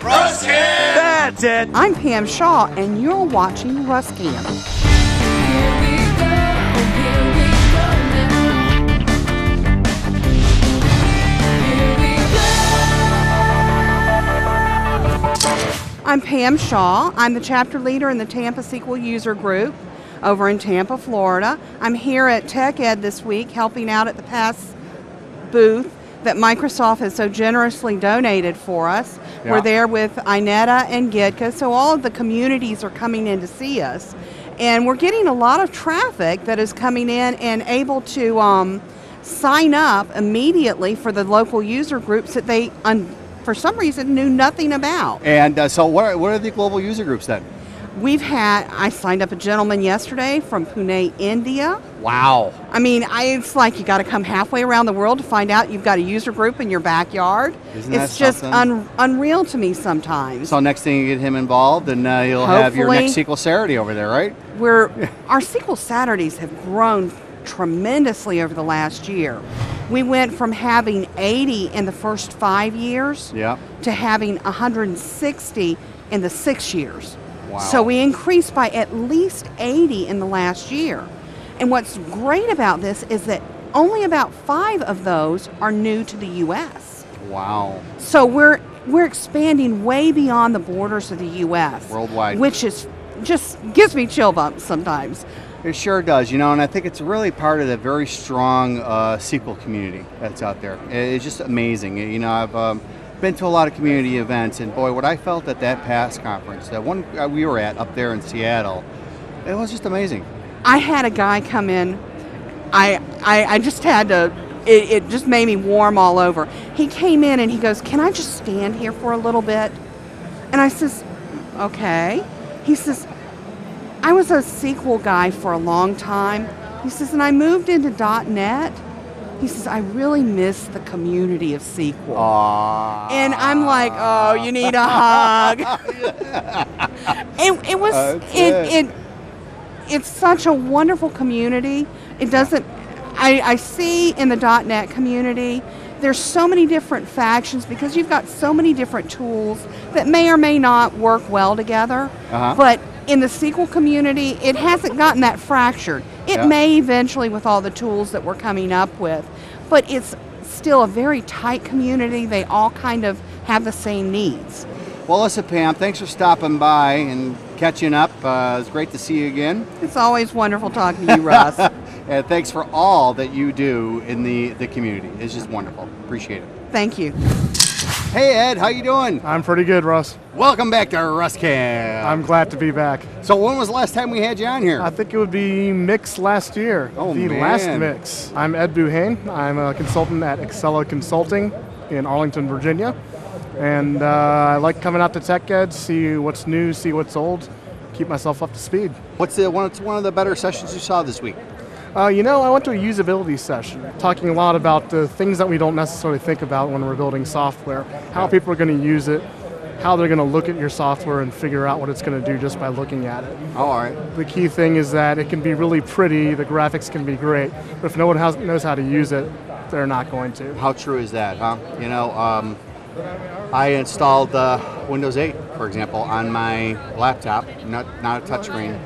Russ Cam! That's it! I'm Pam Shaw, and you're watching Russ Cam. I'm Pam Shaw. I'm the chapter leader in the Tampa SQL user group over in Tampa, Florida. I'm here at TechEd this week helping out at the PASS booth that Microsoft has so generously donated for us. Yeah. We're there with Inetta and Gitka, so all of the communities are coming in to see us. And we're getting a lot of traffic that is coming in and able to sign up immediately for the local user groups that they for some reason knew nothing about. And so what are the global user groups then? I signed up a gentleman yesterday from Pune, India. Wow. I mean, it's like you got to come halfway around the world to find out you've got a user group in your backyard. Isn't that it's just unreal to me sometimes. So next thing you get him involved, and you'll have your next SQL Saturday over there, right? Our SQL Saturdays have grown tremendously over the last year. We went from having 80 in the first 5 years to having 160 in the 6 years. Wow. So we increased by at least 80 in the last year. And what's great about this is that only about 5 of those are new to the U.S. Wow. So we're expanding way beyond the borders of the U.S. Worldwide. Which is just gives me chill bumps sometimes. It sure does, and I think it's really part of the very strong SQL community that's out there. It's just amazing. I've been to a lot of community events, and boy, what I felt at that PASS conference, that one we were at up there in Seattle, it was just amazing. I had a guy come in, I just had to, it just made me warm all over. He came in and he goes, "Can I just stand here for a little bit?" And I says, "Okay." He says, "I was a SQL guy for a long time." He says, "And I moved into .NET." He says, "I really miss the community of SQL." Aww. And I'm like, "Oh, you need a hug." It was, it's such a wonderful community. It doesn't, I see in the .NET community, there's so many different factions because you've got so many different tools that may or may not work well together. But in the SQL community, it hasn't gotten that fractured. It may eventually with all the tools that we're coming up with, but it's still a very tight community. They all kind of have the same needs. Well, listen, Pam, thanks for stopping by and catching up. It's great to see you again. It's always wonderful talking to you, Russ. And thanks for all that you do in the community. It's just wonderful. Appreciate it. Thank you. Hey, Ed, how you doing? I'm pretty good, Russ. Welcome back to Russ Cam. I'm glad to be back. So when was the last time we had you on here? I think it would be Mix last year. Oh, the man. last Mix. I'm Ed Buhain. I'm a consultant at Excella Consulting in Arlington, Virginia. And I like coming out to TechEd, see what's new, see what's old, keep myself up to speed. What's one of the better sessions you saw this week? I went to a usability session, talking a lot about the things that we don't necessarily think about when we're building software, how people are going to use it, how they're going to look at your software and figure out what it's going to do just by looking at it. Oh, all right. The key thing is that it can be really pretty, the graphics can be great, but if no one knows how to use it, they're not going to. How true is that, huh? I installed Windows 8, for example, on my laptop, not a touchscreen,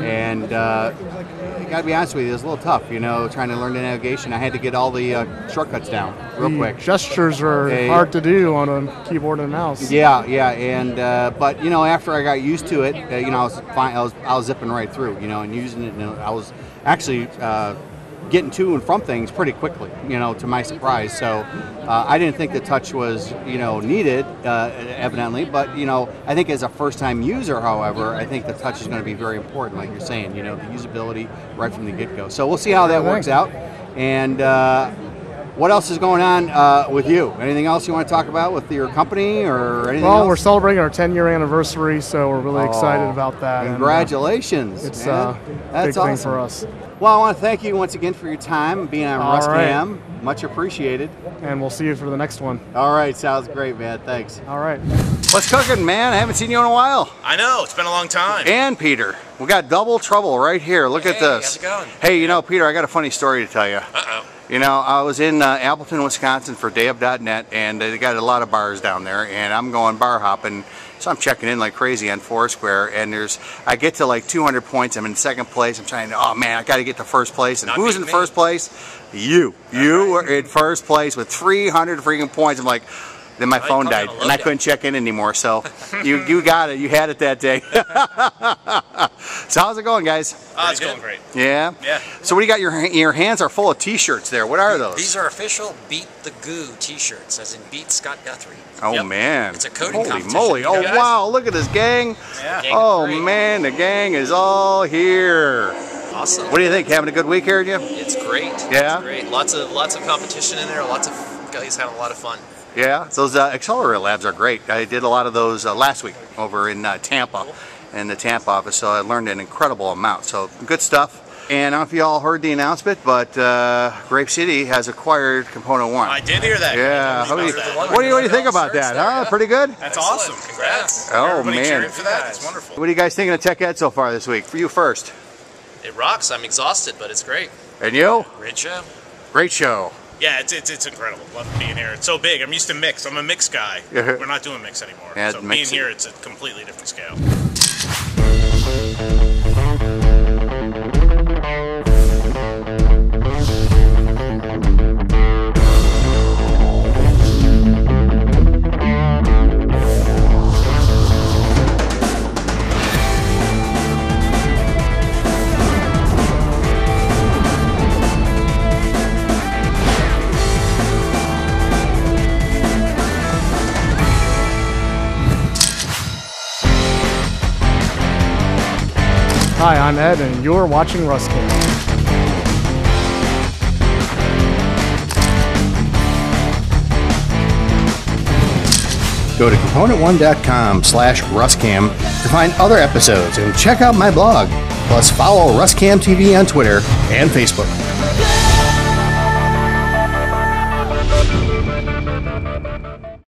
and I gotta be honest with you, it was a little tough, trying to learn the navigation. I had to get all the shortcuts down real quick. Gestures are hard to do on a keyboard and mouse. Yeah, and but after I got used to it, I was fine. I was zipping right through, and using it, and I was actually getting to and from things pretty quickly, to my surprise. So I didn't think the touch was, needed, evidently, but, I think as a first-time user, however, I think the touch is going to be very important, like you're saying, the usability right from the get-go. So we'll see how that works out. And what else is going on with you? Anything else you want to talk about with your company or anything else? Well, we're celebrating our 10-year anniversary, so we're really excited about that. Congratulations. It's a big thing for us. Well, I want to thank you once again for your time, being on Russ Cam. Much appreciated. And we'll see you for the next one. All right, sounds great, man. Thanks. All right. What's cooking, man? I haven't seen you in a while. I know, it's been a long time. And Peter, we got double trouble right here. Look at this. How's it going? Hey, Peter, I got a funny story to tell you. Uh-oh. You know, I was in Appleton, Wisconsin for dayof.net, and they got a lot of bars down there, and I'm going bar hopping, so I'm checking in like crazy on Foursquare, and I get to like 200 points, I'm in second place, I'm trying to, oh man, I got to get to first place, and who's in first place? You were in first place with 300 freaking points. I'm like, then my phone died, and I couldn't check in anymore, so you got it, you had it that day. So how's it going, guys? It's going great. Yeah? Yeah. So what do you got, your hands are full of t-shirts there, what are those? These are official Beat the Goo t-shirts, as in Beat Scott Guthrie. Oh Yep. man. It's a coding competition. Holy moly, oh guys. wow, look at this gang. Yeah. Gang Oh of three. man, the gang is all here. Awesome. What do you think, having a good week here, you? It's great. Yeah? It's great. Lots of competition in there. Lots of guys having a lot of fun. Yeah, those Accelerator Labs are great. I did a lot of those last week over in Tampa, in the Tampa office, so I learned an incredible amount. So good stuff. And I don't know if you all heard the announcement, but Grape City has acquired ComponentOne. I did hear that. Yeah, What do you what do you think about that? Huh? Pretty good? That's awesome. Congrats. Oh, Everybody man. cheering for that. It's wonderful. What are you guys thinking of TechEd so far this week? For you first. It rocks. I'm exhausted, but it's great. And you? Great show. Great show. Yeah, it's incredible. Love being here. It's so big. I'm used to mix. I'm a mix guy. Yeah. We're not doing mix anymore. Yeah, so being mixing. here, it's a completely different scale. Hi, I'm Ed, and you're watching Russ Cam. Go to ComponentOne.com/RussCam to find other episodes and check out my blog. Plus follow Russ Cam TV on Twitter and Facebook.